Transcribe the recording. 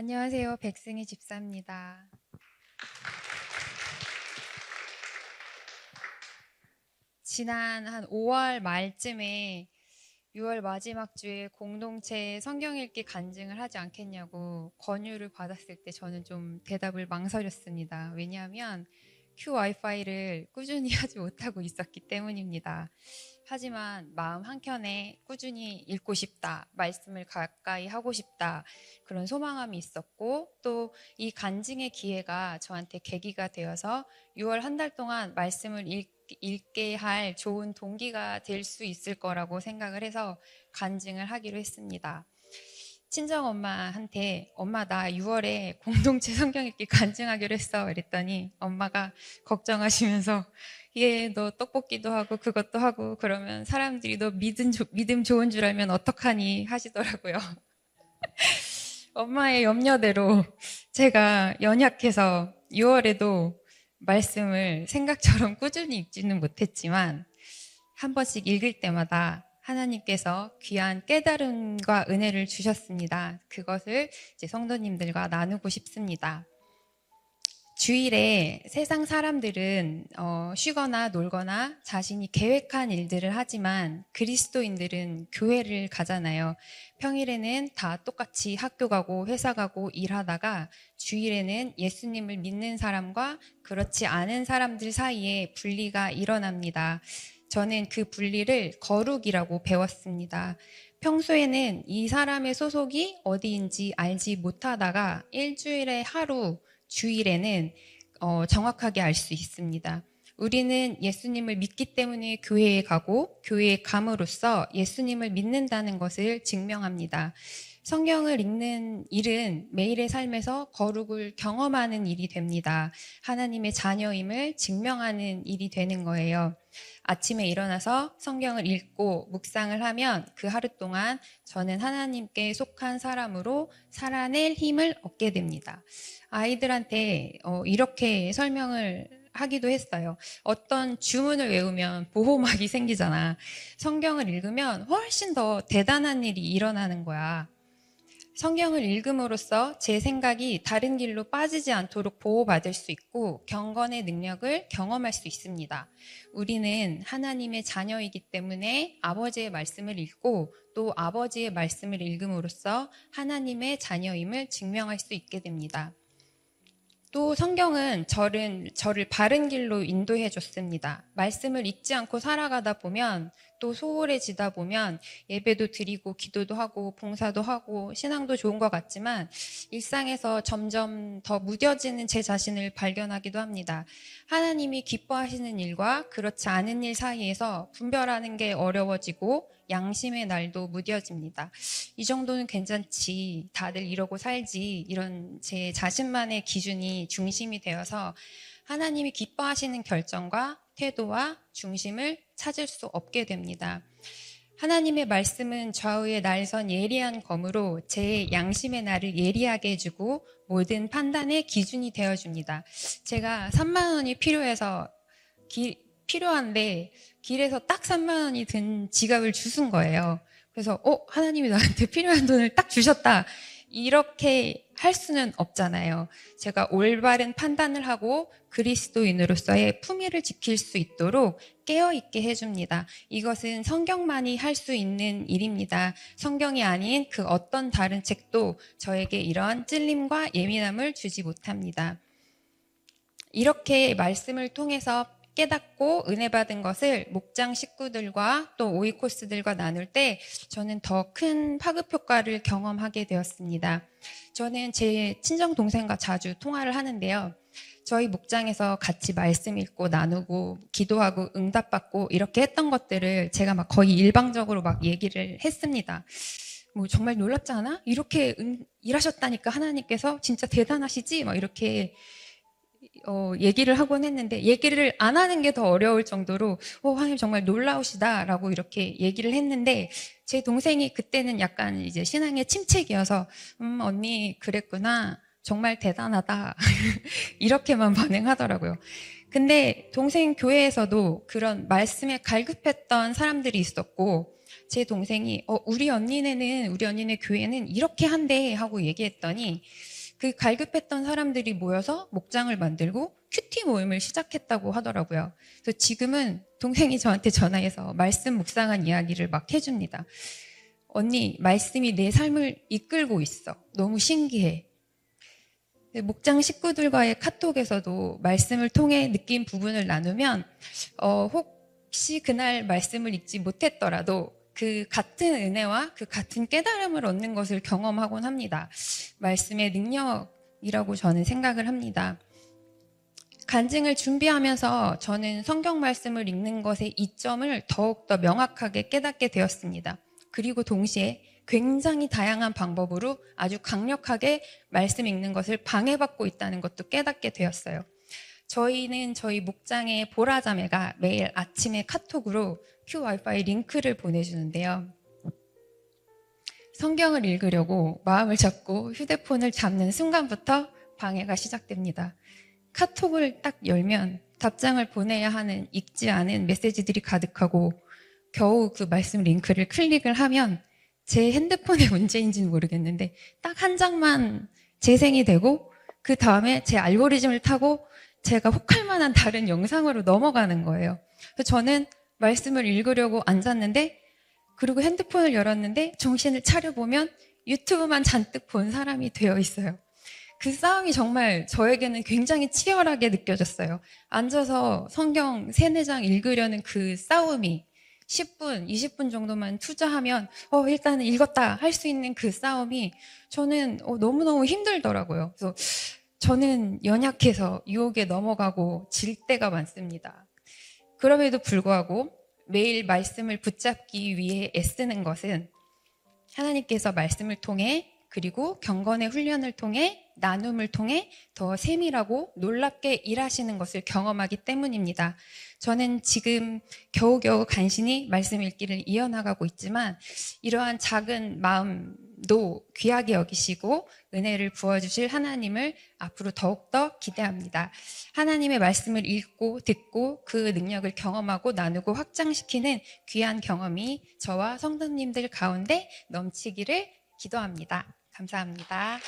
안녕하세요. 백승희 집사입니다. 지난 한 5월 말쯤에 6월 마지막 주에 공동체 성경 읽기 간증을 하지 않겠냐고 권유를 받았을 때 저는 좀 대답을 망설였습니다. 왜냐하면 큐 와이파이를 꾸준히 하지 못하고 있었기 때문입니다. 하지만 마음 한켠에 꾸준히 읽고 싶다, 말씀을 가까이 하고 싶다, 그런 소망함이 있었고, 또 이 간증의 기회가 저한테 계기가 되어서 6월 한 달 동안 말씀을 읽게 할 좋은 동기가 될 수 있을 거라고 생각을 해서 간증을 하기로 했습니다. 친정엄마한테 엄마 나 6월에 공동체 성경 읽기 간증하기로 했어 이랬더니 엄마가 걱정하시면서 너 떡볶이도 하고 그것도 하고 그러면 사람들이 너 믿음 좋은 줄 알면 어떡하니 하시더라고요. 엄마의 염려대로 제가 연약해서 6월에도 말씀을 생각처럼 꾸준히 읽지는 못했지만 한 번씩 읽을 때마다 하나님께서 귀한 깨달음과 은혜를 주셨습니다. 그것을 이제 성도님들과 나누고 싶습니다. 주일에 세상 사람들은 쉬거나 놀거나 자신이 계획한 일들을 하지만 그리스도인들은 교회를 가잖아요. 평일에는 다 똑같이 학교 가고 회사 가고 일하다가 주일에는 예수님을 믿는 사람과 그렇지 않은 사람들 사이에 분리가 일어납니다. 저는 그 분리를 거룩이라고 배웠습니다. 평소에는 이 사람의 소속이 어디인지 알지 못하다가 일주일에 하루, 주일에는 정확하게 알 수 있습니다. 우리는 예수님을 믿기 때문에 교회에 가고 교회에 감으로써 예수님을 믿는다는 것을 증명합니다. 성경을 읽는 일은 매일의 삶에서 거룩을 경험하는 일이 됩니다. 하나님의 자녀임을 증명하는 일이 되는 거예요. 아침에 일어나서 성경을 읽고 묵상을 하면 그 하루 동안 저는 하나님께 속한 사람으로 살아낼 힘을 얻게 됩니다. 아이들한테 이렇게 설명을 하기도 했어요. 어떤 주문을 외우면 보호막이 생기잖아. 성경을 읽으면 훨씬 더 대단한 일이 일어나는 거야. 성경을 읽음으로써 제 생각이 다른 길로 빠지지 않도록 보호받을 수 있고 경건의 능력을 경험할 수 있습니다. 우리는 하나님의 자녀이기 때문에 아버지의 말씀을 읽고 또 아버지의 말씀을 읽음으로써 하나님의 자녀임을 증명할 수 있게 됩니다. 또 성경은 저를 바른 길로 인도해 줬습니다. 말씀을 읽지 않고 살아가다 보면 또 소홀해지다 보면 예배도 드리고 기도도 하고 봉사도 하고 신앙도 좋은 것 같지만 일상에서 점점 더 무뎌지는 제 자신을 발견하기도 합니다. 하나님이 기뻐하시는 일과 그렇지 않은 일 사이에서 분별하는 게 어려워지고 양심의 날도 무뎌집니다. 이 정도는 괜찮지, 다들 이러고 살지, 이런 제 자신만의 기준이 중심이 되어서 하나님이 기뻐하시는 결정과 태도와 중심을 찾을 수 없게 됩니다. 하나님의 말씀은 좌우의 날선 예리한 검으로 제 양심의 날을 예리하게 해주고 모든 판단의 기준이 되어줍니다. 제가 3만 원이 필요한데 길에서 딱 3만 원이 든 지갑을 주순 거예요. 그래서 하나님이 나한테 필요한 돈을 딱 주셨다. 이렇게 할 수는 없잖아요. 제가 올바른 판단을 하고 그리스도인으로서의 품위를 지킬 수 있도록 깨어있게 해줍니다. 이것은 성경만이 할 수 있는 일입니다. 성경이 아닌 그 어떤 다른 책도 저에게 이런 찔림과 예민함을 주지 못합니다. 이렇게 말씀을 통해서 깨닫고 은혜 받은 것을 목장 식구들과 또 오이코스들과 나눌 때 저는 더 큰 파급 효과를 경험하게 되었습니다. 저는 제 친정 동생과 자주 통화를 하는데요. 저희 목장에서 같이 말씀 읽고 나누고 기도하고 응답받고 이렇게 했던 것들을 제가 막 거의 일방적으로 막 얘기를 했습니다. 뭐 정말 놀랍지 않아? 이렇게 일하셨다니까 하나님께서 진짜 대단하시지? 막 이렇게 얘기를 하곤 했는데 얘기를 안 하는 게 더 어려울 정도로 하나님 정말 놀라우시다라고 이렇게 얘기를 했는데 제 동생이 그때는 약간 이제 신앙의 침체기여서 언니 그랬구나 정말 대단하다 이렇게만 반응하더라고요. 근데 동생 교회에서도 그런 말씀에 갈급했던 사람들이 있었고 제 동생이 우리 언니네 교회는 이렇게 한대 하고 얘기했더니 그 갈급했던 사람들이 모여서 목장을 만들고 큐티 모임을 시작했다고 하더라고요. 그래서 지금은 동생이 저한테 전화해서 말씀 묵상한 이야기를 막 해줍니다. 언니, 말씀이 내 삶을 이끌고 있어. 너무 신기해. 목장 식구들과의 카톡에서도 말씀을 통해 느낀 부분을 나누면 혹시 그날 말씀을 읽지 못했더라도 그 같은 은혜와 그 같은 깨달음을 얻는 것을 경험하곤 합니다. 말씀의 능력이라고 저는 생각을 합니다. 간증을 준비하면서 저는 성경 말씀을 읽는 것의 이점을 더욱더 명확하게 깨닫게 되었습니다. 그리고 동시에 굉장히 다양한 방법으로 아주 강력하게 말씀 읽는 것을 방해받고 있다는 것도 깨닫게 되었어요. 저희는 저희 목장의 보라자매가 매일 아침에 카톡으로 큐 와이파이 링크를 보내주는데요. 성경을 읽으려고 마음을 잡고 휴대폰을 잡는 순간부터 방해가 시작됩니다. 카톡을 딱 열면 답장을 보내야 하는 읽지 않은 메시지들이 가득하고 겨우 그 말씀 링크를 클릭을 하면 제 핸드폰의 문제인지는 모르겠는데 딱 한 장만 재생이 되고 그 다음에 제 알고리즘을 타고 제가 혹할 만한 다른 영상으로 넘어가는 거예요. 그래서 저는 말씀을 읽으려고 앉았는데 그리고 핸드폰을 열었는데 정신을 차려보면 유튜브만 잔뜩 본 사람이 되어 있어요. 그 싸움이 정말 저에게는 굉장히 치열하게 느껴졌어요. 앉아서 성경 3-4장 읽으려는 그 싸움이 10분, 20분 정도만 투자하면 일단은 읽었다 할 수 있는 그 싸움이 저는 너무너무 힘들더라고요. 그래서 저는 연약해서 유혹에 넘어가고 질 때가 많습니다. 그럼에도 불구하고 매일 말씀을 붙잡기 위해 애쓰는 것은 하나님께서 말씀을 통해 그리고 경건의 훈련을 통해 나눔을 통해 더 세밀하고 놀랍게 일하시는 것을 경험하기 때문입니다. 저는 지금 겨우겨우 간신히 말씀 읽기를 이어나가고 있지만 이러한 작은 마음도 귀하게 여기시고 은혜를 부어주실 하나님을 앞으로 더욱더 기대합니다. 하나님의 말씀을 읽고 듣고 그 능력을 경험하고 나누고 확장시키는 귀한 경험이 저와 성도님들 가운데 넘치기를 기도합니다. 감사합니다.